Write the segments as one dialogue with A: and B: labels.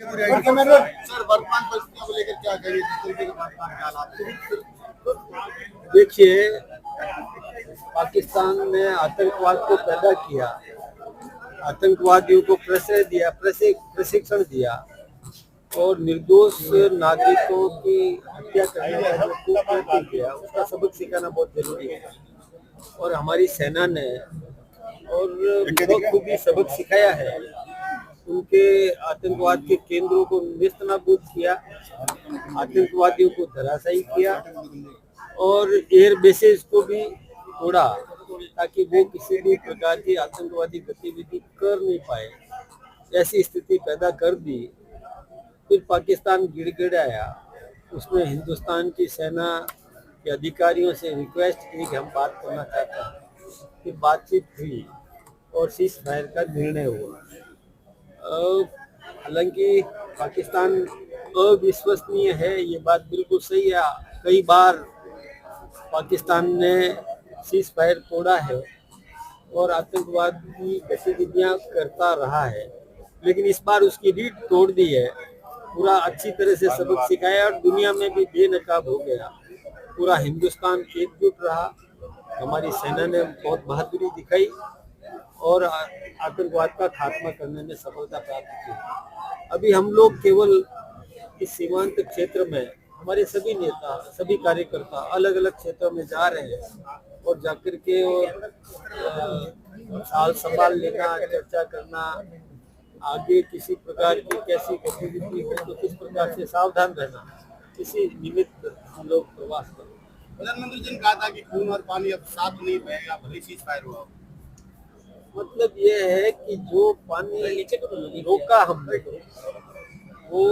A: Sir, वर्तमान परिस्थितियों को लेकर क्या कहिए, जिस तरीके के पाकिस्तान के हालात हैं?
B: देखिए, पाकिस्तान ने आतंकवाद को पैदा किया, आतंकवादियों को प्रश्रय दिया, प्रशिक्षण दिया और निर्दोष नागरिकों की हत्या करने का जो कुकृत्य किया, उसका सबक सिखाना बहुत जरूरी है। और हमारी सेना ने और बहुत खूबी सबक सिखाया है। उनके आतंकवाद के केंद्रों को नेस्तनाबूद किया, आतंकवादियों को धराशायी किया और एयर बेसेस को भी तोड़ा ताकि वो किसी भी प्रकार की आतंकवादी गतिविधि कर नहीं पाए। ऐसी स्थिति पैदा कर दी। फिर पाकिस्तान गिड़गिड़ाया। उसने हिंदुस्तान की सेना के अधिकारियों से रिक्वेस्ट की कि हम बात करना चाहते हैं। फिर बातचीत हुई और सीज फायर का निर्णय हुआ। हालांकि पाकिस्तान अविश्वसनीय है, ये बात बिल्कुल सही है। कई बार पाकिस्तान ने सीज फायर तोड़ा है और आतंकवादी गतिविधियां करता रहा है, लेकिन इस बार उसकी रीढ़ तोड़ दी है। पूरा अच्छी तरह से सबक सिखाया और दुनिया में भी बेनकाब हो गया। पूरा हिंदुस्तान एकजुट रहा। हमारी सेना ने बहुत बहादुरी दिखाई और आतंकवाद का खात्मा करने में सफलता प्राप्त की। अभी हम लोग केवल इस सीमांत क्षेत्र में हमारे सभी नेता, सभी कार्यकर्ता अलग अलग क्षेत्रों में जा रहे हैं और जाकर के और साल संभाल लेना, चर्चा करना, आगे किसी प्रकार की कैसी गतिविधि हो तो किस प्रकार से सावधान रहना, इसी निमित्त हम लोग प्रवास कर।
A: प्रधानमंत्री जी ने कहा था कि खून और पानी अब साथ नहीं बहेगा, भले सीज फायर हुआ।
B: मतलब ये है कि जो पानी रोका हमने, वो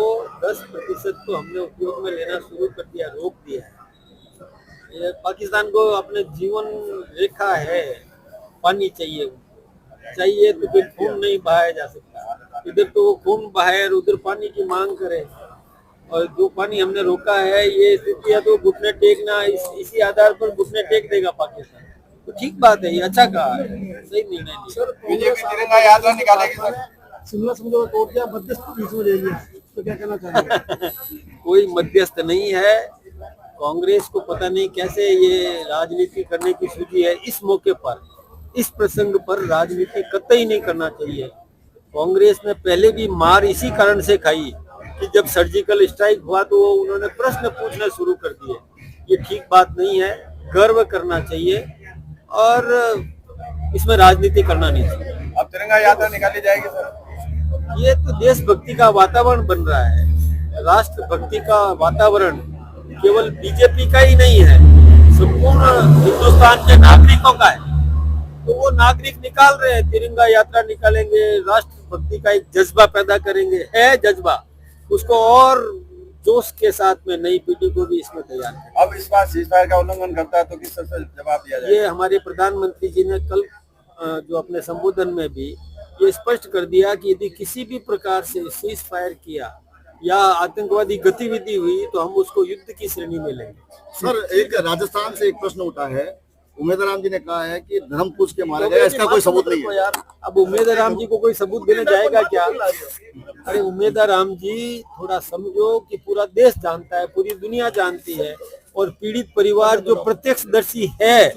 B: 10% तो हमने उपयोग में लेना शुरू कर दिया, रोक दिया है। ये पाकिस्तान को अपने जीवन रेखा है, पानी चाहिए तो फिर खून नहीं बहाया जा सकता। इधर तो वो खून बहाए और उधर पानी की मांग करे। और जो पानी हमने रोका है, ये स्थितियां तो घुटने टेकना, इसी आधार पर घुटने टेक देगा पाकिस्तान। तो ठीक बात है, ये अच्छा कहा है, सही निर्णय लिया।
A: बीजेपी तिरंगा यात्रा निकालेगी सर।
C: शिमला समझौता तोड़ दिया, मध्यस्थ बीच हो जाएगी, तो क्या कहना चाहेंगे?
B: कोई मध्यस्थ नहीं है। कांग्रेस को पता नहीं कैसे ये राजनीति करने की सूझी है। इस मौके पर, इस प्रसंग पर राजनीति कतई नहीं करना चाहिए। कांग्रेस ने पहले भी मार इसी कारण से खाई कि जब सर्जिकल स्ट्राइक हुआ तो उन्होंने प्रश्न पूछना शुरू कर दिए। ये ठीक बात नहीं है। गर्व करना चाहिए और इसमें राजनीति करना नहीं चाहिए।
A: अब तिरंगा यात्रा निकाली जाएगी सर।
B: ये तो देशभक्ति का वातावरण बन रहा है। राष्ट्रभक्ति का वातावरण केवल बीजेपी का ही नहीं है, संपूर्ण हिंदुस्तान के नागरिकों का है। तो वो नागरिक निकाल रहे हैं, तिरंगा यात्रा निकालेंगे, राष्ट्रभक्ति का एक जज्बा पैदा करेंगे। है जज्बा, उसको और जोश के साथ में नई पीढ़ी को भी इसमें तैयार करें।
A: अब इस बार सीज फायर का उल्लंघन करता है तो किस तरह से जवाब दिया जाएगा?
B: ये हमारे प्रधानमंत्री जी ने कल जो अपने संबोधन में भी ये स्पष्ट कर दिया कि यदि किसी भी प्रकार से सीज फायर किया या आतंकवादी गतिविधि हुई तो हम उसको युद्ध की श्रेणी में लेंगे।
A: सर, एक राजस्थान से एक प्रश्न उठा है। उमेद राम जी ने कहा है कि धर्म पूछ के मारा गया, इसका कोई सबूत नहीं है।
B: यार, अब उमेद राम जी को कोई सबूत देने जाएगा क्या? अरे उमेद राम जी, थोड़ा समझो कि पूरा देश जानता है, पूरी दुनिया जानती है और पीड़ित परिवार जो प्रत्यक्षदर्शी है,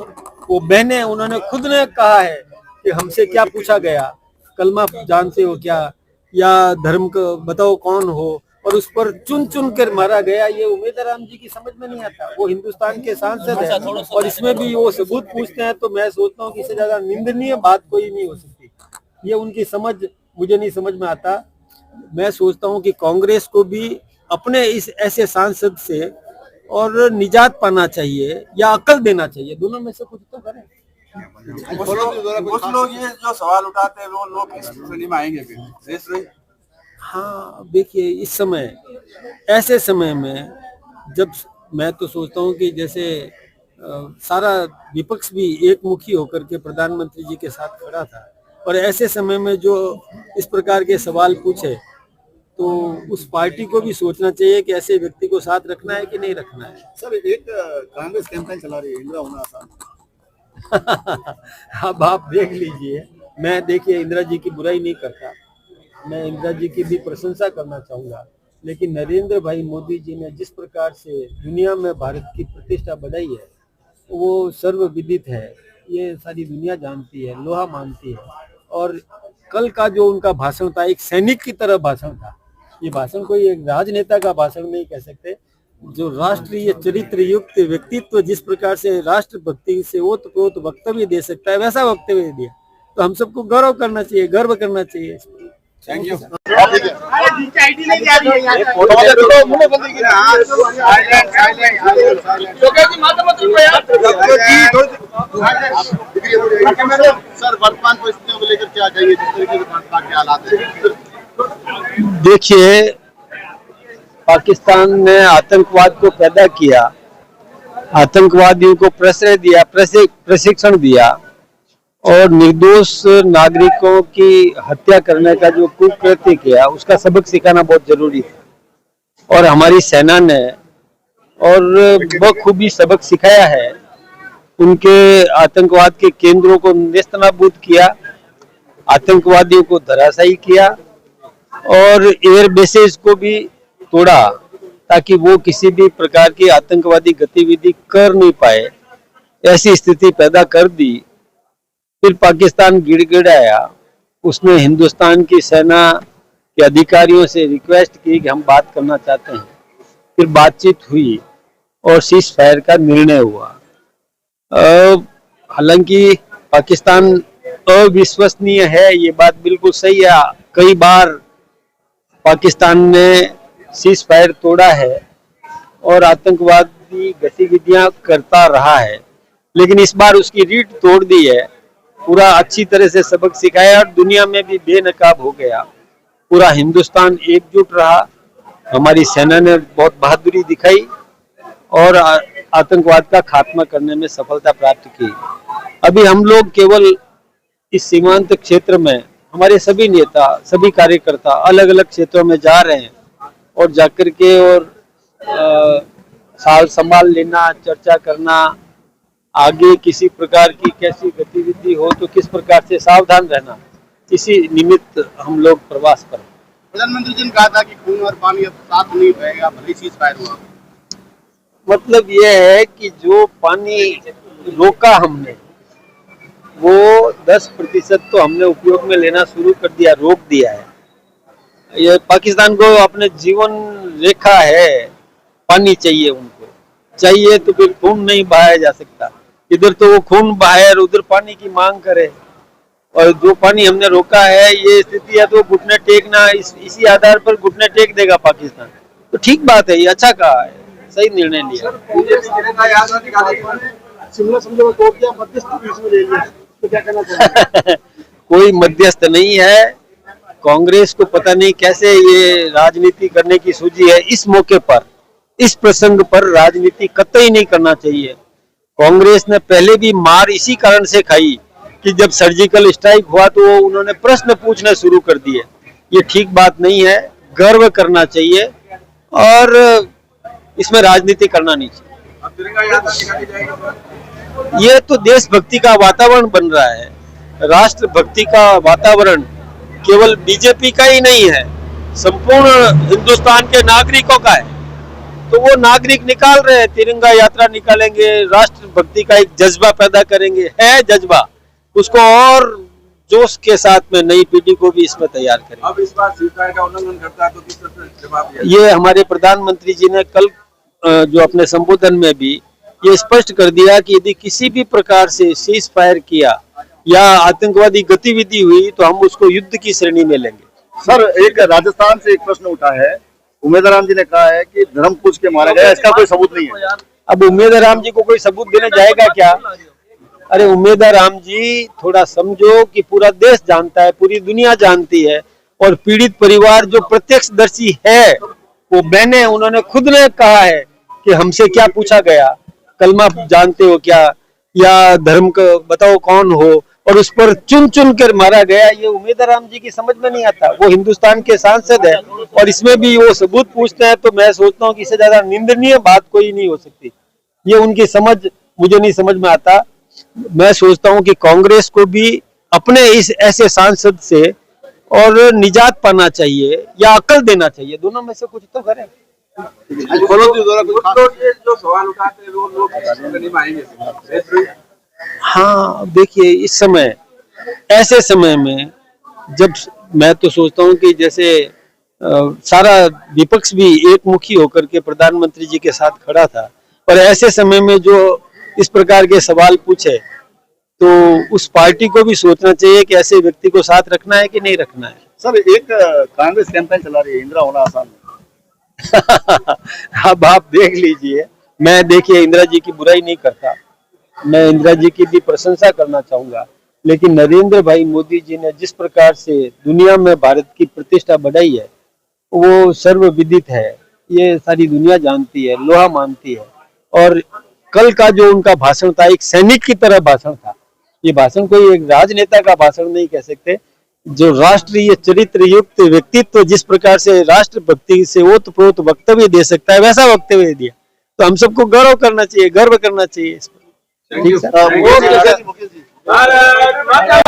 B: वो बहनें, उन्होंने खुद ने कहा है कि हमसे क्या पूछा गया, कलमा जानते हो क्या, या धर्म को बताओ कौन हो, और उस पर चुन चुन कर मारा गया। ये उमेद राम जी की समझ में नहीं आता। वो हिंदुस्तान के सांसद है और इसमें भी वो सबूत पूछते हैं, तो मैं सोचता हूँ कि इससे ज्यादा निंदनीय बात कोई नहीं हो सकती। ये उनकी समझ मुझे नहीं समझ में आता। मैं सोचता हूँ कि कांग्रेस को भी अपने इस ऐसे सांसद से और निजात पाना चाहिए या अकल देना चाहिए, दोनों में से कुछ तो करें।
A: कुछ लोग ये जो सवाल उठाते हैं वो लोग किस श्रेणी में आएंगे फिर?
B: हाँ, देखिए, इस समय, ऐसे समय में जब मैं तो सोचता हूँ कि जैसे सारा विपक्ष भी एक मुखी होकर के प्रधानमंत्री जी के साथ खड़ा था, और ऐसे समय में जो इस प्रकार के सवाल पूछे तो उस पार्टी को भी सोचना चाहिए कि ऐसे व्यक्ति को साथ रखना है कि नहीं रखना है।
A: सर, एक कांग्रेस कैंपेन चला रही है, इंदिरा होना आसान।
B: अब आप देख लीजिए। मैं, देखिए, इंदिरा जी की बुराई नहीं करता, मैं इंदिरा जी की भी प्रशंसा करना चाहूँगा, लेकिन नरेंद्र भाई मोदी जी ने जिस प्रकार से दुनिया में भारत की प्रतिष्ठा बढ़ाई है वो सर्वविदित है, ये सारी दुनिया जानती है, लोहा मानती है। और कल का जो उनका भाषण था एक सैनिक की तरह भाषण था, ये भाषण कोई एक राजनेता का भाषण नहीं कह सकते। जो राष्ट्रीय चरित्र युक्त व्यक्तित्व जिस प्रकार से राष्ट्रभक्ति से ओतप्रोत वक्तव्य दे सकता है वैसा वक्तव्य दिया, तो हम सबको गौरव करना चाहिए, गर्व करना चाहिए।
A: Thank you. सर वर्तमान परिस्थितियों को लेकर क्या कहिए, जिस तरीके से पाकिस्तान के हालात हैं?
B: देखिए, पाकिस्तान ने आतंकवाद को पैदा किया, आतंकवादियों को प्रश्रय दिया, प्रशिक्षण दिया और निर्दोष नागरिकों की हत्या करने का जो कुकृत्य किया उसका सबक सिखाना बहुत जरूरी था। और हमारी सेना ने और बखूबी सबक सिखाया है, उनके आतंकवाद के केंद्रों को नेस्तनाबूद किया, आतंकवादियों को धराशायी किया और एयर बेसेस को भी तोड़ा ताकि वो किसी भी प्रकार की आतंकवादी गतिविधि कर नहीं पाए, ऐसी स्थिति पैदा कर दी। फिर पाकिस्तान गिड़गिड़ाया, उसने हिंदुस्तान की सेना के अधिकारियों से रिक्वेस्ट की कि हम बात करना चाहते हैं। फिर बातचीत हुई और सीज फायर का निर्णय हुआ। हालांकि पाकिस्तान अविश्वसनीय है, ये बात बिल्कुल सही है। कई बार पाकिस्तान ने सीज फायर तोड़ा है और आतंकवादी गतिविधियां करता रहा है, लेकिन इस बार उसकी रीढ़ तोड़ दी है, पूरा अच्छी तरह से सबक सिखाया और दुनिया में भी बेनकाब हो गया। पूरा हिंदुस्तान एकजुट रहा, हमारी सेना ने बहुत बहादुरी दिखाई और आतंकवाद का खात्मा करने में सफलता प्राप्त की। अभी हम लोग केवल इस सीमांत क्षेत्र में हमारे सभी नेता, सभी कार्यकर्ता अलग अलग क्षेत्रों में जा रहे हैं और जाकर के और साल संभाल लेना, चर्चा करना, आगे किसी प्रकार की कैसी गतिविधि हो तो किस प्रकार से सावधान रहना, इसी निमित्त हम लोग प्रवास पर।
A: प्रधानमंत्री जी ने कहा था कि खून और पानी अब साथ नहीं बहेगा, भले सीज फायर हुआ।
B: मतलब यह है कि जो पानी रोका हमने वो 10% तो हमने उपयोग में लेना शुरू कर दिया, रोक दिया है। ये पाकिस्तान को अपने जीवन रेखा है, पानी चाहिए, उनको चाहिए तो फिर खून नहीं बहाया जा सकता। इधर तो वो खून बहाए और उधर पानी की मांग करे, और जो पानी हमने रोका है ये स्थिति है तो घुटने टेकना, इसी आधार पर घुटने टेक देगा पाकिस्तान। तो ठीक बात है, ये अच्छा कहा है, सही निर्णय लिया।
C: शिमला समझौता तोड़ दिया, मध्यस्थ बीच में ले लिया, तो क्या कहना चाहिए?
B: कोई मध्यस्थ नहीं है, कांग्रेस को पता नहीं कैसे ये राजनीति करने की सूझी है। इस मौके पर, इस प्रसंग पर राजनीति कतई नहीं करना चाहिए। कांग्रेस ने पहले भी मार इसी कारण से खाई कि जब सर्जिकल स्ट्राइक हुआ तो उन्होंने प्रश्न पूछने शुरू कर दिए। ये ठीक बात नहीं है, गर्व करना चाहिए और इसमें राजनीति करना नहीं चाहिए। ये तो देशभक्ति का वातावरण बन रहा है, राष्ट्रभक्ति का वातावरण केवल बीजेपी का ही नहीं है, संपूर्ण हिंदुस्तान के नागरिकों का है। तो वो नागरिक निकाल रहे हैं, तिरंगा यात्रा निकालेंगे, राष्ट्रभक्ति का एक जज्बा पैदा करेंगे, है जज्बा, उसको और जोश के साथ में नई पीढ़ी को भी इसमें तैयार करेंगे।
D: अब इस बार सीज फायर का उल्लंघन करता है तो किस तरह से जवाब दिया?
B: ये हमारे प्रधानमंत्री जी ने कल जो अपने संबोधन में भी ये स्पष्ट कर दिया कि यदि किसी भी प्रकार से सीज फायर किया या आतंकवादी गतिविधि हुई तो हम उसको युद्ध की श्रेणी में लेंगे।
A: सर, एक राजस्थान से एक प्रश्न उठा है, उमेदराम जी ने कहा है कि धर्म पूछ के मारा गया, इसका कोई सबूत नहीं है।
B: अब उमेदराम जी को कोई सबूत देने जाएगा क्या? अरे उमेदराम जी थोड़ा समझो कि पूरा देश जानता है, पूरी दुनिया जानती है, और पीड़ित परिवार जो प्रत्यक्षदर्शी है वो बहने, उन्होंने खुद ने कहा है कि हमसे क्या पूछा गया, कलमा जानते हो क्या, या धर्म का बताओ कौन हो, और उस पर चुन चुन कर मारा गया। ये उमेदराम जी की समझ में नहीं आता। वो हिंदुस्तान के सांसद है और इसमें भी वो सबूत पूछते हैं, तो मैं सोचता हूँ कि इससे ज्यादा निंदनीय बात कोई नहीं हो सकती। ये उनकी समझ मुझे नहीं समझ में आता। मैं सोचता हूँ कि कांग्रेस को भी अपने इस ऐसे सांसद से और निजात पाना चाहिए या अकल देना चाहिए, दोनों में से कुछ तो करें।
D: तो ये जो सवाल उठाते हैं वो लोग नहीं मानेंगे।
B: हाँ देखिए, इस समय ऐसे समय में जब मैं तो सोचता हूँ कि जैसे सारा विपक्ष भी एक मुखी होकर के प्रधानमंत्री जी के साथ खड़ा था, और ऐसे समय में जो इस प्रकार के सवाल पूछे तो उस पार्टी को भी सोचना चाहिए कि ऐसे व्यक्ति को साथ रखना है कि नहीं रखना है।
A: सर एक कांग्रेस कैंपेन चला रही है इंदिरा होना आसान
B: अब आप देख लीजिए, मैं देखिए इंदिरा जी की बुराई नहीं करता, मैं इंदिरा जी की भी प्रशंसा करना चाहूंगा, लेकिन नरेंद्र भाई मोदी जी ने जिस प्रकार से दुनिया में भारत की प्रतिष्ठा बढ़ाई है वो सर्वविदित है, ये सारी दुनिया जानती है, लोहा मानती है। और कल का जो उनका भाषण था एक सैनिक की तरह भाषण था, ये भाषण कोई एक राजनेता का भाषण नहीं कह सकते। जो राष्ट्रीय चरित्र युक्त व्यक्तित्व जिस प्रकार से राष्ट्रभक्ति से ओतप्रोत वक्तव्य दे सकता है वैसा वक्तव्य दिया, तो हम सबको गौरव करना चाहिए, गर्व करना चाहिए इस पर। ठीक सर।
A: मुकेश जी
E: भारत माता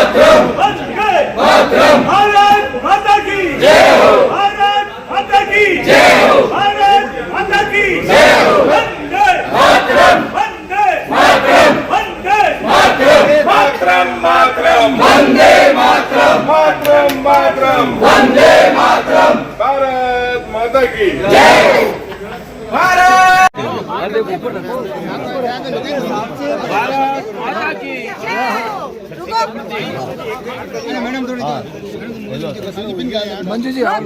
E: की जय हो, भारत माता की जय हो, भारत माता की जय हो, वंदे मातरम, वंदे मातरम, वंदे मातरम, मातरम मातरम, वंदे मातरम, मातरम मातरम, वंदे मातरम, भारत माता की जय हो, भारत माता की
C: मंजू जी हाँ